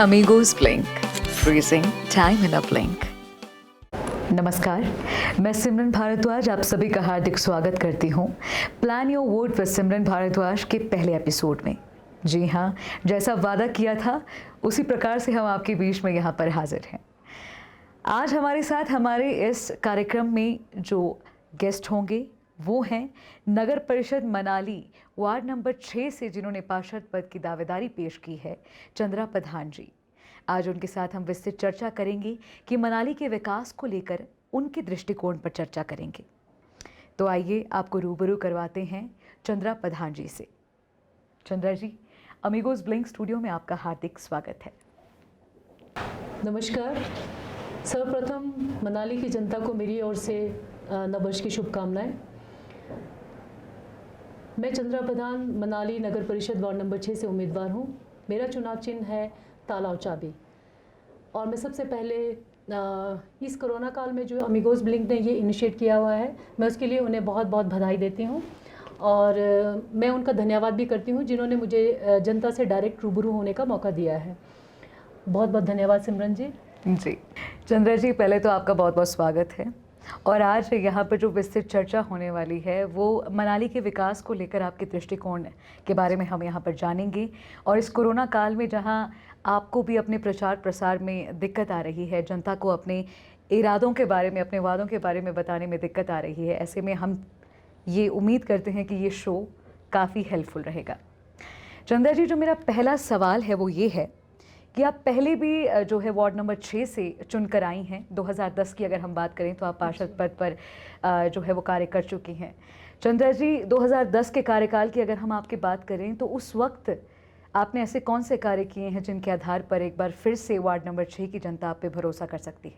Amigos Blink, freezing time in a blink. नमस्कार, मैं सिमरन भारद्वाज आप सभी का हार्दिक स्वागत करती हूँ प्लान योर वोट विद सिमरन भारद्वाज के पहले एपिसोड में। जी हाँ, जैसा वादा किया था उसी प्रकार से हम आपके बीच में यहाँ पर हाजिर हैं। आज हमारे साथ हमारे इस कार्यक्रम में जो गेस्ट होंगे वो हैं नगर परिषद मनाली वार्ड नंबर 6 से जिन्होंने पार्षद पद की दावेदारी पेश की है, चंद्रा प्रधान जी। आज उनके साथ हम विस्तृत चर्चा करेंगे कि मनाली के विकास को लेकर उनके दृष्टिकोण पर चर्चा करेंगे। तो आइए आपको रूबरू करवाते हैं चंद्रा प्रधान जी से। चंद्रा जी, अमीगोस ब्लिंक स्टूडियो में आपका हार्दिक स्वागत है। नमस्कार। सर्वप्रथम मनाली की जनता को मेरी ओर से नववर्ष की शुभकामनाएं। मैं चंद्रा प्रधान मनाली नगर परिषद वार्ड नंबर 6 से उम्मीदवार हूं। मेरा चुनाव चिन्ह है ताला और चाबी। और मैं सबसे पहले इस कोरोना काल में जो अमीगोस ब्लिंक ने ये इनिशिएट किया हुआ है, मैं उसके लिए उन्हें बहुत बहुत बधाई देती हूँ और मैं उनका धन्यवाद भी करती हूँ जिन्होंने मुझे जनता से डायरेक्ट रूबरू होने का मौका दिया है। बहुत बहुत धन्यवाद सिमरन जी। जी चंद्रा जी, पहले तो आपका बहुत बहुत स्वागत है। और आज यहाँ पर जो विस्तृत चर्चा होने वाली है वो मनाली के विकास को लेकर आपके दृष्टिकोण के बारे में हम यहाँ पर जानेंगे। और इस कोरोना काल में जहाँ आपको भी अपने प्रचार प्रसार में दिक्कत आ रही है, जनता को अपने इरादों के बारे में, अपने वादों के बारे में बताने में दिक्कत आ रही है, ऐसे में हम ये उम्मीद करते हैं कि ये शो काफ़ी हेल्पफुल रहेगा। चंद्रा जी, जो मेरा पहला सवाल है वो ये है कि आप पहले भी जो है वार्ड नंबर 6 से चुनकर आई हैं। 2010 की अगर हम बात करें तो आप पार्षद पद पर जो है वो कार्य कर चुकी हैं। चंद्रा जी, 2010 के कार्यकाल की अगर हम आपकी बात करें तो उस वक्त आपने ऐसे कौन से कार्य किए हैं जिनके आधार पर एक बार फिर से वार्ड नंबर 6 की जनता आप पे भरोसा कर सकती है?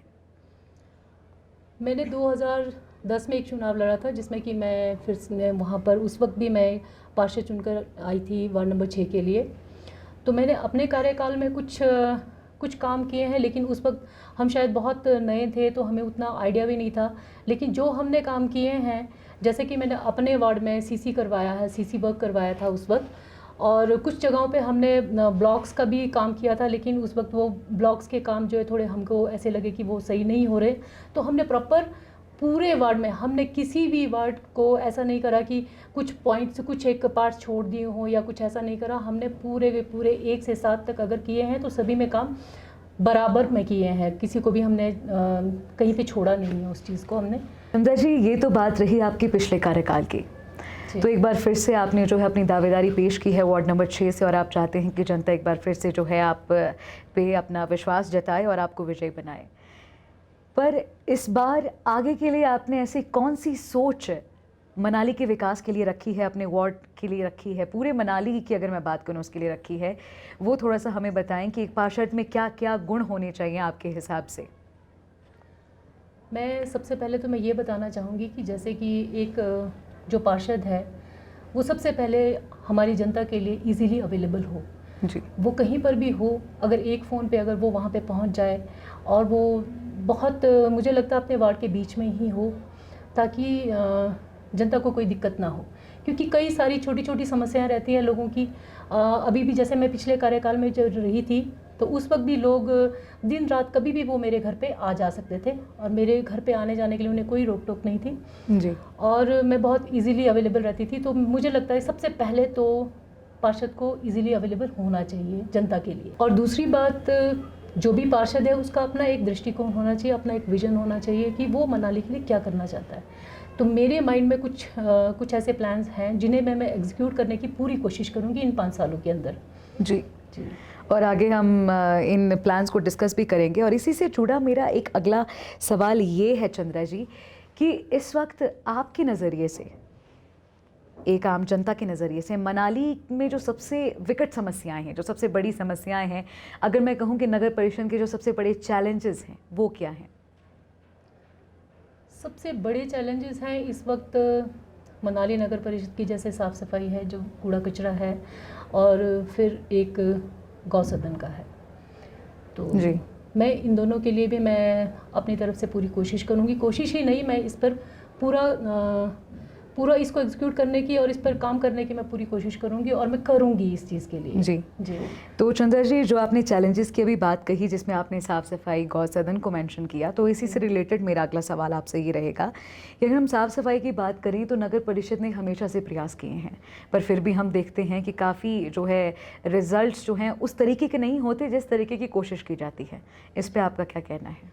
मैंने 2010 में एक चुनाव लड़ा था जिसमें कि मैं फिर से वहाँ पर उस वक्त भी मैं पार्षद चुनकर आई थी वार्ड नंबर 6 के लिए। तो मैंने अपने कार्यकाल में कुछ काम किए हैं, लेकिन उस वक्त हम शायद बहुत नए थे तो हमें उतना आइडिया भी नहीं था। लेकिन जो हमने काम किए हैं, जैसे कि मैंने अपने वार्ड में सीसी करवाया है, सीसी वर्क करवाया था उस वक्त। और कुछ जगहों पे हमने ब्लॉक्स का भी काम किया था, लेकिन उस वक्त वो ब्लॉक्स के काम जो है थोड़े हमको ऐसे लगे कि वो सही नहीं हो रहे। तो हमने प्रॉपर पूरे वार्ड में, हमने किसी भी वार्ड को ऐसा नहीं करा कि कुछ पॉइंट्स, कुछ एक पार्ट छोड़ दिए हों या कुछ ऐसा नहीं करा। हमने पूरे के पूरे 1 से 7 तक अगर किए हैं तो सभी में काम बराबर में किए हैं। किसी को भी हमने कहीं पे छोड़ा नहीं है उस चीज़ को हमने। चंद्रा जी, ये तो बात रही आपकी पिछले कार्यकाल की। तो एक बार फिर से आपने जो है अपनी दावेदारी पेश की है वार्ड नंबर 6 से और आप चाहते हैं कि जनता एक बार फिर से जो है आप पे अपना विश्वास जताए और आपको विजयी बनाए। पर इस बार आगे के लिए आपने ऐसी कौन सी सोच मनाली के विकास के लिए रखी है, अपने वार्ड के लिए रखी है, पूरे मनाली की अगर मैं बात करूं उसके लिए रखी है, वो थोड़ा सा हमें बताएं कि एक पार्षद में क्या क्या गुण होने चाहिए आपके हिसाब से? मैं सबसे पहले तो मैं ये बताना चाहूँगी कि जैसे कि एक जो पार्षद है वो सबसे पहले हमारी जनता के लिए इजीली अवेलेबल हो जी। वो कहीं पर भी हो, अगर एक फ़ोन पे अगर वो वहाँ पे पहुँच जाए और वो बहुत मुझे लगता है अपने वार्ड के बीच में ही हो, ताकि जनता को कोई दिक्कत ना हो। क्योंकि कई सारी छोटी छोटी समस्याएं रहती हैं लोगों की। अभी भी जैसे मैं पिछले कार्यकाल में जो रही थी तो उस वक्त भी लोग दिन रात कभी भी वो मेरे घर पे आ जा सकते थे और मेरे घर पे आने जाने के लिए उन्हें कोई रोक टोक नहीं थी जी। और मैं बहुत इजीली अवेलेबल रहती थी। तो मुझे लगता है सबसे पहले तो पार्षद को इजीली अवेलेबल होना चाहिए जनता के लिए। और दूसरी बात, जो भी पार्षद है उसका अपना एक दृष्टिकोण होना चाहिए, अपना एक विजन होना चाहिए कि वो मनाली के लिए क्या करना चाहता है। तो मेरे माइंड में कुछ ऐसे प्लान्स हैं जिन्हें मैं एग्जीक्यूट करने की पूरी कोशिश करूँगी इन 5 सालों के अंदर। जी जी। और आगे हम इन प्लान्स को डिस्कस भी करेंगे। और इसी से जुड़ा मेरा एक अगला सवाल ये है चंद्रा जी कि इस वक्त आपके नज़रिए से, एक आम जनता के नज़रिए से, मनाली में जो सबसे विकट समस्याएं हैं, जो सबसे बड़ी समस्याएं हैं, अगर मैं कहूँ कि नगर परिषद के जो सबसे बड़े चैलेंजेस हैं वो क्या हैं? सबसे बड़े चैलेंजेस हैं इस वक्त मनाली नगर परिषद की, जैसे साफ़ सफाई है, जो कूड़ा कचरा है, और फिर एक गौसदन का है। तो जी। मैं इन दोनों के लिए भी मैं अपनी तरफ से पूरी कोशिश करूँगी। कोशिश ही नहीं, मैं इस पर पूरा पूरा इसको एग्जीक्यूट करने की और इस पर काम करने की मैं पूरी कोशिश करूंगी और मैं करूंगी इस चीज़ के लिए। जी जी। तो चंद्रा जी, जो आपने चैलेंजेस की अभी बात कही जिसमें आपने साफ़ सफाई गौ सदन को मेंशन किया, तो इसी से रिलेटेड मेरा अगला सवाल आपसे ये रहेगा कि अगर हम साफ़ सफाई की बात करें तो नगर परिषद ने हमेशा से प्रयास किए हैं, पर फिर भी हम देखते हैं कि काफ़ी जो है रिजल्ट्स जो हैं उस तरीके के नहीं होते जिस तरीके की कोशिश की जाती है। इस पर आपका क्या कहना है?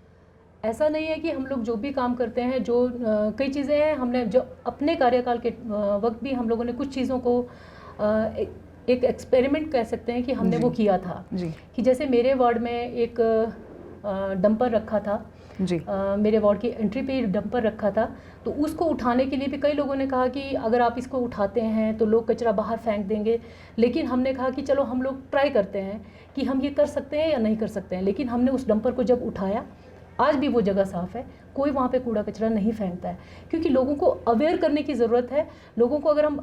ऐसा नहीं है कि हम लोग जो भी काम करते हैं, जो कई चीज़ें हैं, हमने जो अपने कार्यकाल के वक्त भी हम लोगों ने कुछ चीज़ों को एक एक्सपेरिमेंट कह सकते हैं कि हमने वो किया था जी। कि जैसे मेरे वार्ड में एक डंपर रखा था जी। मेरे वार्ड की एंट्री पे डंपर रखा था, तो उसको उठाने के लिए भी कई लोगों ने कहा कि अगर आप इसको उठाते हैं तो लोग कचरा बाहर फेंक देंगे, लेकिन हमने कहा कि चलो हम लोग ट्राई करते हैं कि हम ये कर सकते हैं या नहीं कर सकते हैं। लेकिन हमने उस डंपर को जब उठाया, आज भी वो जगह साफ़ है, कोई वहाँ पे कूड़ा कचरा नहीं फेंकता है, क्योंकि लोगों को अवेयर करने की ज़रूरत है। लोगों को अगर हम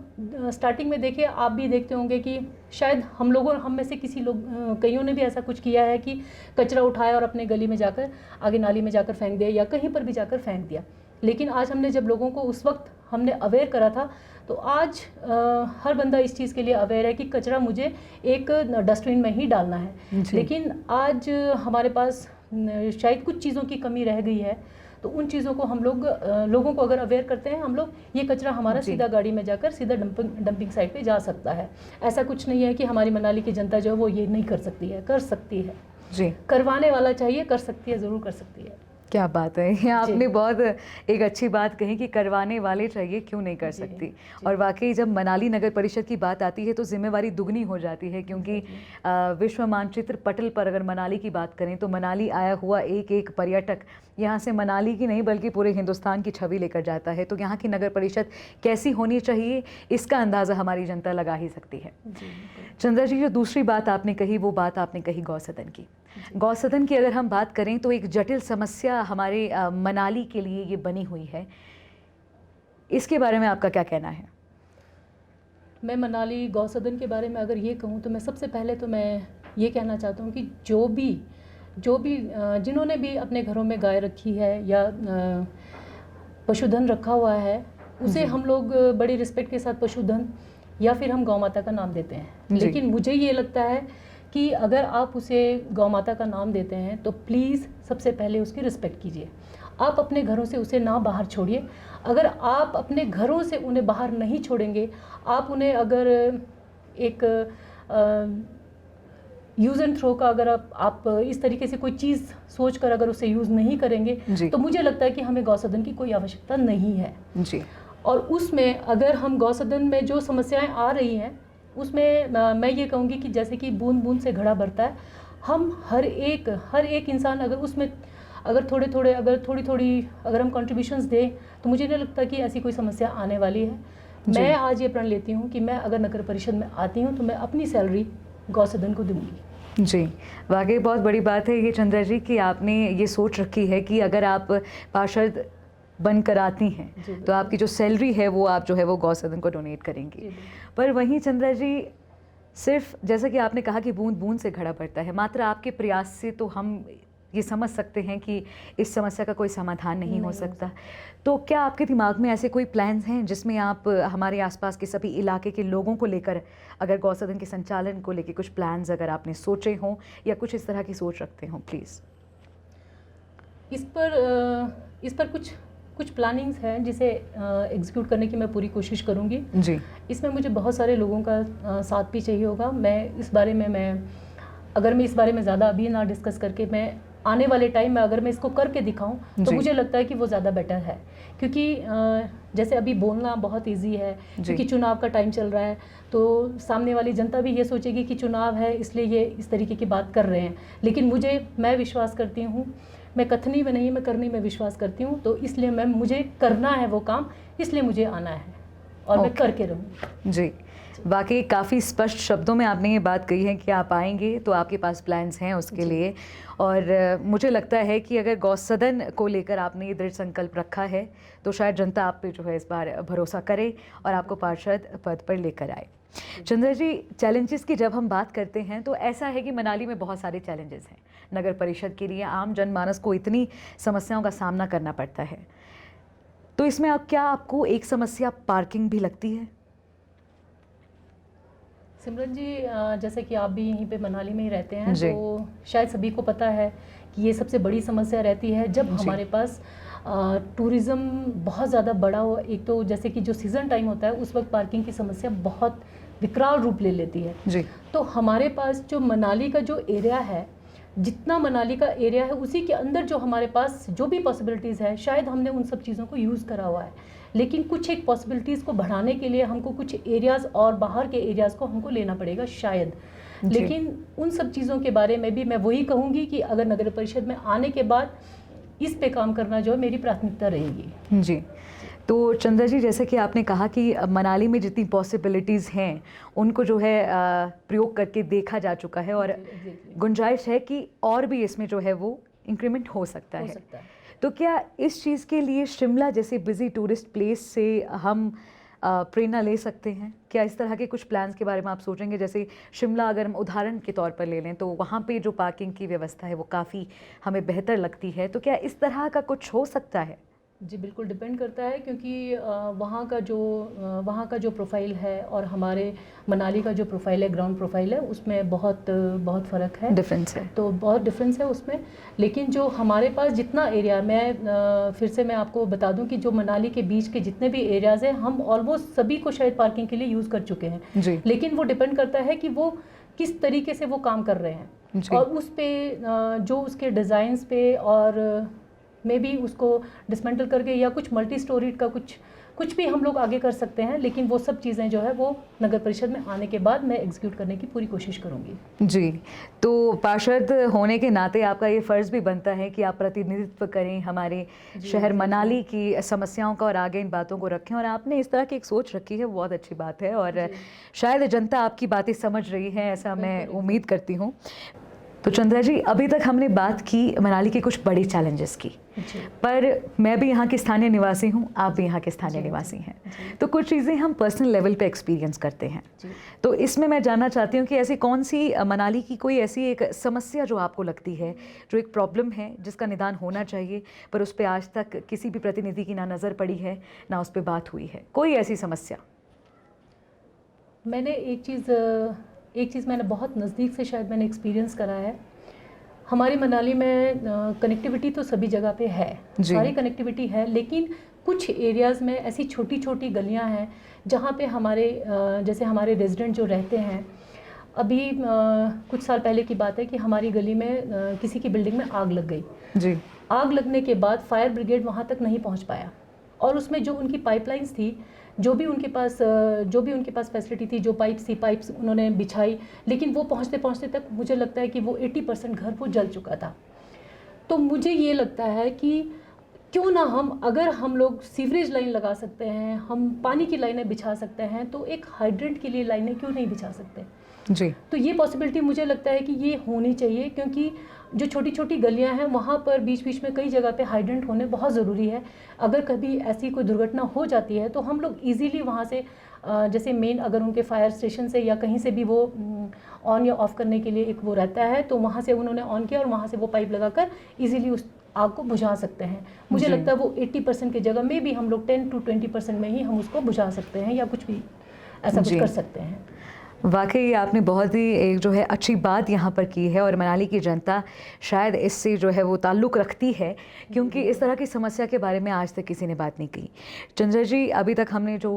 स्टार्टिंग में देखें, आप भी देखते होंगे कि शायद हम में से किसी लोग कईयों ने भी ऐसा कुछ किया है कि कचरा उठाया और अपने गली में जाकर आगे नाली में जाकर फेंक दिया या कहीं पर भी जाकर फेंक दिया। लेकिन आज हमने जब लोगों को उस वक्त हमने अवेयर करा था, तो आज हर बंदा इस चीज़ के लिए अवेयर है कि कचरा मुझे एक डस्टबिन में ही डालना है। लेकिन आज हमारे पास शायद कुछ चीज़ों की कमी रह गई है, तो उन चीज़ों को हम लोग लोगों को अगर अवेयर करते हैं हम लोग, ये कचरा हमारा सीधा गाड़ी में जाकर सीधा डंपिंग साइट पे जा सकता है। ऐसा कुछ नहीं है कि हमारी मनाली की जनता जो है वो ये नहीं कर सकती है, कर सकती है जी। करवाने वाला चाहिए, कर सकती है, ज़रूर कर सकती है। क्या बात है, ये आपने बहुत एक अच्छी बात कही कि करवाने वाले चाहिए, क्यों नहीं कर सकती। और वाकई जब मनाली नगर परिषद की बात आती है तो जिम्मेवारी दुगनी हो जाती है, क्योंकि विश्व मानचित्र पटल पर अगर मनाली की बात करें तो मनाली आया हुआ एक एक पर्यटक यहाँ से मनाली की नहीं बल्कि पूरे हिंदुस्तान की छवि लेकर जाता है। तो यहाँ की नगर परिषद कैसी होनी चाहिए इसका अंदाज़ा हमारी जनता लगा ही सकती है। चंद्रा जी, जो दूसरी बात आपने कही वो बात आपने कही गौ सदन की। गौ सदन की अगर हम बात करें तो एक जटिल समस्या हमारे मनाली के लिए ये बनी हुई है, इसके बारे में आपका क्या कहना है? मैं मनाली गौ सदन के बारे में अगर ये कहूँ तो मैं सबसे पहले तो मैं ये कहना चाहता हूँ कि जो भी जिन्होंने भी अपने घरों में गाय रखी है या पशुधन रखा हुआ है, उसे हम लोग बड़ी रिस्पेक्ट के साथ पशुधन या फिर हम गौ माता का नाम देते हैं। लेकिन मुझे ये लगता है कि अगर आप उसे गौ माता का नाम देते हैं तो प्लीज़ सबसे पहले उसकी रिस्पेक्ट कीजिए। आप अपने घरों से उसे ना बाहर छोड़िए। अगर आप अपने घरों से उन्हें बाहर नहीं छोड़ेंगे, आप उन्हें अगर एक यूज़ एंड थ्रो का अगर आप इस तरीके से कोई चीज़ सोचकर अगर उसे यूज़ नहीं करेंगे तो मुझे लगता है कि हमें गौ सदन की कोई आवश्यकता नहीं है जी। और उसमें अगर हम गौ सदन में जो समस्याएं आ रही हैं उसमें मैं ये कहूँगी कि जैसे कि बूंद बूंद से घड़ा भरता है, हम हर एक इंसान अगर उसमें अगर थोड़ी थोड़ी अगर हम कंट्रीब्यूशंस दें तो मुझे नहीं लगता कि ऐसी कोई समस्या आने वाली है। मैं आज ये प्रण लेती हूँ कि मैं अगर नगर परिषद में आती हूँ तो मैं अपनी सैलरी गौ सदन को दूंगी। जी, वाकई बहुत बड़ी बात है ये चंद्रा जी कि आपने ये सोच रखी है कि अगर आप पार्षद बनकर आती हैं तो आपकी जो सैलरी है वो आप जो है वो गौ सदन को डोनेट करेंगी। पर वहीं चंद्रा जी, सिर्फ जैसा कि आपने कहा कि बूंद बूंद से घड़ा भरता है, मात्र आपके प्रयास से तो हम ये समझ सकते हैं कि इस समस्या का कोई समाधान नहीं हो सकता। तो क्या आपके दिमाग में ऐसे कोई प्लान्स हैं जिसमें आप हमारे आसपास के सभी इलाके के लोगों को लेकर, अगर गौ सदन के संचालन को लेकर कुछ प्लान्स अगर आपने सोचे हों या कुछ इस तरह की सोच रखते हों, प्लीज़? इस पर कुछ प्लानिंग्स हैं जिसे एग्जीक्यूट करने की मैं पूरी कोशिश करूंगी जी। इसमें मुझे बहुत सारे लोगों का साथ भी चाहिए होगा। अगर मैं इस बारे में ज़्यादा अभी ना डिस्कस करके मैं आने वाले टाइम में अगर मैं इसको करके दिखाऊं तो मुझे लगता है कि वो ज़्यादा बेटर है, क्योंकि जैसे अभी बोलना बहुत इजी है क्योंकि चुनाव का टाइम चल रहा है, तो सामने वाली जनता भी ये सोचेगी कि चुनाव है इसलिए ये इस तरीके की बात कर रहे हैं। लेकिन मैं विश्वास करती हूँ, मैं कथनी में नहीं, मैं करनी में विश्वास करती हूँ, तो इसलिए मुझे करना है वो काम, इसलिए मुझे आना है और मैं करके रहूँगी। जी, वाकई काफ़ी स्पष्ट शब्दों में आपने ये बात कही है कि आप आएंगे तो आपके पास प्लान्स हैं उसके लिए। और मुझे लगता है कि अगर गौ सदन को लेकर आपने ये दृढ़ संकल्प रखा है तो शायद जनता आप पे जो है इस बार भरोसा करे और आपको पार्षद पद पर लेकर आए। चंद्रा जी, चैलेंजेस की जब हम बात करते हैं तो ऐसा है कि मनाली में बहुत सारे चैलेंजेस हैं। नगर परिषद के लिए आम जनमानस को इतनी समस्याओं का सामना करना पड़ता है। तो इसमें अब क्या आपको एक समस्या पार्किंग भी लगती है? सिमरन जी, जैसे कि आप भी यहीं पे मनाली में ही रहते हैं, जी। तो शायद सभी को पता है कि ये सबसे बड़ी समस्या रहती है जब जी। हमारे पास टूरिज़्म बहुत ज़्यादा बड़ा हो। एक तो जैसे कि जो सीज़न टाइम होता है उस वक्त पार्किंग की समस्या बहुत विकराल रूप ले लेती है। जी। तो हमारे पास जो मनाली का जो एरिया है, जितना मनाली का एरिया है उसी के अंदर जो हमारे पास जो भी पॉसिबिलिटीज़ है, शायद हमने उन सब चीज़ों को यूज़ करा हुआ है, लेकिन कुछ एक पॉसिबिलिटीज़ को बढ़ाने के लिए हमको कुछ एरियाज़ और बाहर के एरियाज़ को हमको लेना पड़ेगा शायद। जी। लेकिन उन सब चीज़ों के बारे में भी मैं वही कहूँगी कि अगर नगर परिषद में आने के बाद इस पे काम करना जो है मेरी प्राथमिकता रहेगी। जी। तो चंद्रा जी, जैसे कि आपने कहा कि मनाली में जितनी पॉसिबिलिटीज़ हैं उनको जो है प्रयोग करके देखा जा चुका है और गुंजाइश है कि और भी इसमें जो है वो इंक्रीमेंट हो सकता है। तो क्या इस चीज़ के लिए शिमला जैसे बिजी टूरिस्ट प्लेस से हम प्रेरणा ले सकते हैं? क्या इस तरह के कुछ प्लान्स के बारे में आप सोचेंगे? जैसे शिमला अगर हम उदाहरण के तौर पर ले लें तो वहाँ पे जो पार्किंग की व्यवस्था है वो काफ़ी हमें बेहतर लगती है, तो क्या इस तरह का कुछ हो सकता है? जी बिल्कुल डिपेंड करता है, क्योंकि वहाँ का जो प्रोफाइल है और हमारे मनाली का जो प्रोफाइल है, ग्राउंड प्रोफाइल है, उसमें बहुत फ़र्क है, डिफरेंस है। तो बहुत डिफरेंस है उसमें। लेकिन जो हमारे पास जितना एरिया, फिर से मैं आपको बता दूं कि जो मनाली के बीच के जितने भी एरियाज़ हैं हम ऑलमोस्ट सभी को शायद पार्किंग के लिए यूज़ कर चुके हैं जी। लेकिन वो डिपेंड करता है कि वो किस तरीके से वो काम कर रहे हैं जी। और उस पे जो उसके डिज़ाइंस पे और मे बी उसको डिसमेंटल करके या कुछ मल्टी स्टोरीड का कुछ भी हम लोग आगे कर सकते हैं। लेकिन वो सब चीज़ें जो है वो नगर परिषद में आने के बाद मैं एग्जीक्यूट करने की पूरी कोशिश करूँगी। जी। तो पार्षद होने के नाते आपका ये फ़र्ज़ भी बनता है कि आप प्रतिनिधित्व करें हमारे शहर मनाली की समस्याओं का और आगे इन बातों को रखें, और आपने इस तरह की एक सोच रखी है, वो बहुत अच्छी बात है और शायद जनता आपकी बातें समझ रही है, ऐसा मैं उम्मीद करती हूँ। तो चंद्रा जी, अभी तक हमने बात की मनाली के कुछ बड़े चैलेंजेस की, पर मैं भी यहाँ के स्थानीय निवासी हूँ, आप भी यहाँ के स्थानीय निवासी हैं, तो कुछ चीज़ें हम पर्सनल लेवल पे एक्सपीरियंस करते हैं। तो इसमें मैं जानना चाहती हूँ कि ऐसी कौन सी मनाली की कोई ऐसी एक समस्या जो आपको लगती है, जो एक प्रॉब्लम है जिसका निदान होना चाहिए, पर उस पर आज तक किसी भी प्रतिनिधि की ना नज़र पड़ी है, ना उस पर बात हुई है, कोई ऐसी समस्या? मैंने एक चीज़ मैंने बहुत नज़दीक से शायद मैंने एक्सपीरियंस करा है। हमारी मनाली में कनेक्टिविटी तो सभी जगह पे है, सारी कनेक्टिविटी है, लेकिन कुछ एरियाज़ में ऐसी छोटी छोटी गलियां हैं जहाँ पे जैसे हमारे रेजिडेंट जो रहते हैं, अभी कुछ साल पहले की बात है कि हमारी गली में किसी की बिल्डिंग में आग लग गई। जी। आग लगने के बाद फायर ब्रिगेड वहाँ तक नहीं पहुँच पाया और उसमें जो उनकी पाइपलाइंस थी, जो भी उनके पास फैसिलिटी थी, जो पाइप्स उन्होंने बिछाई, लेकिन वो पहुंचते पहुंचते तक मुझे लगता है कि वो 80% घर वो जल चुका था। तो मुझे ये लगता है कि क्यों ना अगर हम लोग सीवरेज लाइन लगा सकते हैं, हम पानी की लाइनें बिछा सकते हैं, तो एक हाइड्रेंट के लिए लाइनें क्यों नहीं बिछा सकते? जी। तो ये पॉसिबिलिटी मुझे लगता है कि ये होनी चाहिए, क्योंकि जो छोटी छोटी गलियां हैं वहाँ पर बीच बीच में कई जगह पे हाइड्रेंट होने बहुत ज़रूरी है। अगर कभी ऐसी कोई दुर्घटना हो जाती है तो हम लोग इजीली वहाँ से जैसे मेन अगर उनके फायर स्टेशन से या कहीं से भी वो ऑन या ऑफ़ करने के लिए एक वो रहता है, तो वहाँ से उन्होंने ऑन किया और वहाँ से वो पाइप लगाकर इजीली उस आग को बुझा सकते हैं। मुझे लगता है वो 80% की जगह में भी हम लोग 10 to 20% में ही हम उसको बुझा सकते हैं या कुछ भी ऐसा कुछ कर सकते हैं। वाकई आपने बहुत ही एक जो है अच्छी बात यहाँ पर की है और मनाली की जनता शायद इससे जो है वो ताल्लुक़ रखती है, क्योंकि इस तरह की समस्या के बारे में आज तक किसी ने बात नहीं की। चंद्रा जी, अभी तक हमने जो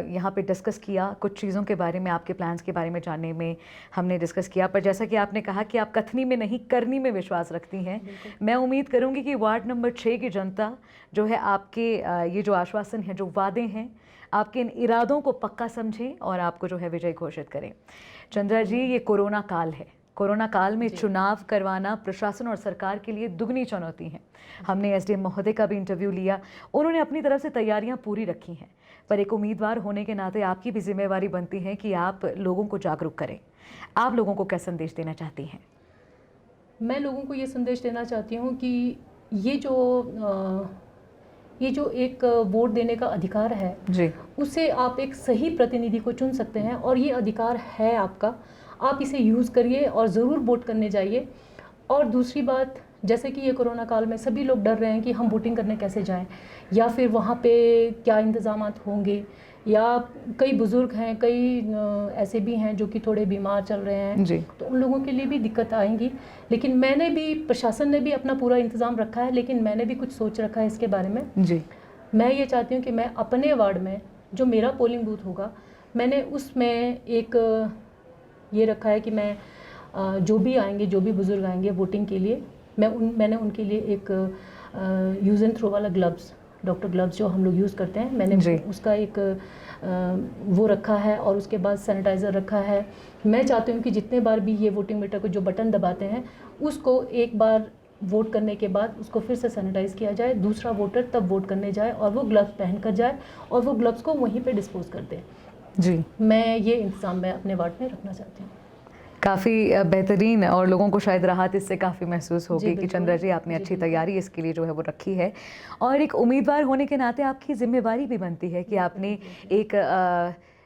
यहाँ पे डिस्कस किया, कुछ चीज़ों के बारे में, आपके प्लान्स के बारे में जानने में हमने डिस्कस किया, पर जैसा कि आपने कहा कि आप कथनी में नहीं करनी में विश्वास रखती हैं, मैं उम्मीद करूँगी कि वार्ड नंबर 6 की जनता जो है आपके ये जो आश्वासन है, जो वादे हैं, आपके इन इरादों को पक्का समझें और आपको जो है विजय घोषित करें। चंद्रा जी, ये कोरोना काल है, कोरोना काल में चुनाव करवाना प्रशासन और सरकार के लिए दुगनी चुनौती है। हमने एसडीएम महोदय का भी इंटरव्यू लिया, उन्होंने अपनी तरफ से तैयारियां पूरी रखी हैं, पर एक उम्मीदवार होने के नाते आपकी भी जिम्मेवारी बनती है कि आप लोगों को जागरूक करें। आप लोगों को क्या संदेश देना चाहती हैं? मैं लोगों को ये संदेश देना चाहती हूँ कि ये जो एक वोट देने का अधिकार है जी, उसे आप एक सही प्रतिनिधि को चुन सकते हैं और ये अधिकार है आपका, आप इसे यूज़ करिए और ज़रूर वोट करने जाइए। और दूसरी बात, जैसे कि ये कोरोना काल में सभी लोग डर रहे हैं कि हम वोटिंग करने कैसे जाएं, या फिर वहाँ पे क्या इंतज़ामात होंगे, या कई बुज़ुर्ग हैं, कई ऐसे भी हैं जो कि थोड़े बीमार चल रहे हैं जी। तो उन लोगों के लिए भी दिक्कत आएंगी। लेकिन मैंने भी, प्रशासन ने भी अपना पूरा इंतज़ाम रखा है, लेकिन मैंने भी कुछ सोच रखा है इसके बारे में। जी। मैं ये चाहती हूँ कि मैं अपने वार्ड में जो मेरा पोलिंग बूथ होगा, मैंने उसमें एक ये रखा है कि मैं जो भी आएंगे, जो भी बुज़ुर्ग आएंगे वोटिंग के लिए, मैंने उनके लिए एक यूज़ एंड थ्रो वाला ग्लव्स, डॉक्टर ग्लव्स जो हम लोग यूज़ करते हैं, मैंने उसका एक वो रखा है, और उसके बाद सैनिटाइज़र रखा है। मैं चाहती हूँ कि जितने बार भी ये वोटिंग मीटर को जो बटन दबाते हैं उसको एक बार वोट करने के बाद उसको फिर से सैनिटाइज़ किया जाए, दूसरा वोटर तब वोट करने जाए और वो ग्लव्स पहन कर जाए और वो ग्लव्स को वहीं पे डिस्पोज कर दे। जी, मैं ये इंतज़ाम मैं अपने वार्ड में रखना चाहती हूँ। काफ़ी बेहतरीन, और लोगों को शायद राहत इससे काफ़ी महसूस होगी कि चंद्रा जी आपने अच्छी तैयारी इसके लिए जो है वो रखी है। और एक उम्मीदवार होने के नाते आपकी जिम्मेवारी भी बनती है कि आपने एक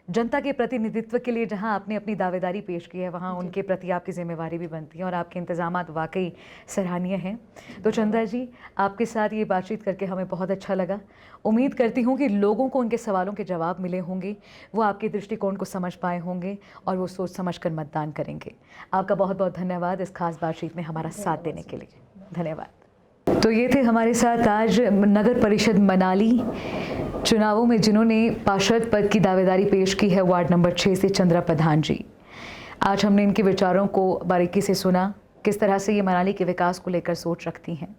जनता के प्रतिनिधित्व के लिए जहां आपने अपनी दावेदारी पेश की है वहां उनके प्रति आपकी जिम्मेवारी भी बनती है, और आपके इंतजामात वाकई सराहनीय हैं। तो चंद्रा जी, आपके साथ ये बातचीत करके हमें बहुत अच्छा लगा। उम्मीद करती हूँ कि लोगों को उनके सवालों के जवाब मिले होंगे, वो आपके दृष्टिकोण को समझ पाए होंगे और वो सोच समझ कर मतदान करेंगे। आपका बहुत बहुत धन्यवाद इस खास बातचीत में हमारा साथ देने के लिए। धन्यवाद। तो ये थे हमारे साथ आज नगर परिषद मनाली चुनावों में जिन्होंने पार्षद पद की दावेदारी पेश की है, वार्ड नंबर 6 से चंद्रा प्रधान जी। आज हमने इनके विचारों को बारीकी से सुना, किस तरह से ये मनाली के विकास को लेकर सोच रखती हैं।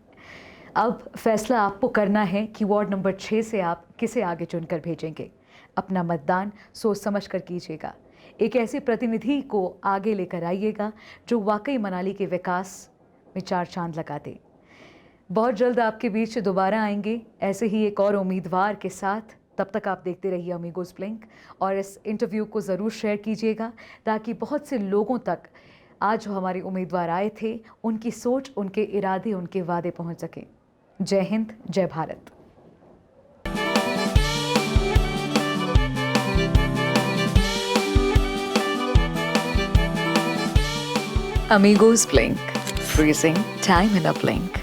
अब फैसला आपको करना है कि वार्ड नंबर 6 से आप किसे आगे चुनकर भेजेंगे। अपना मतदान सोच समझ कर कीजिएगा। एक ऐसे प्रतिनिधि को आगे लेकर आइएगा जो वाकई मनाली के विकास में चार चांद लगा दे। बहुत जल्द आपके बीच दोबारा आएंगे ऐसे ही एक और उम्मीदवार के साथ। तब तक आप देखते रहिए अमीगोस ब्लिंक, और इस इंटरव्यू को ज़रूर शेयर कीजिएगा ताकि बहुत से लोगों तक आज जो हमारे उम्मीदवार आए थे उनकी सोच, उनके इरादे, उनके वादे पहुंच सके। जय हिंद, जय Bharat. Amigos Blink, freezing time in a blink.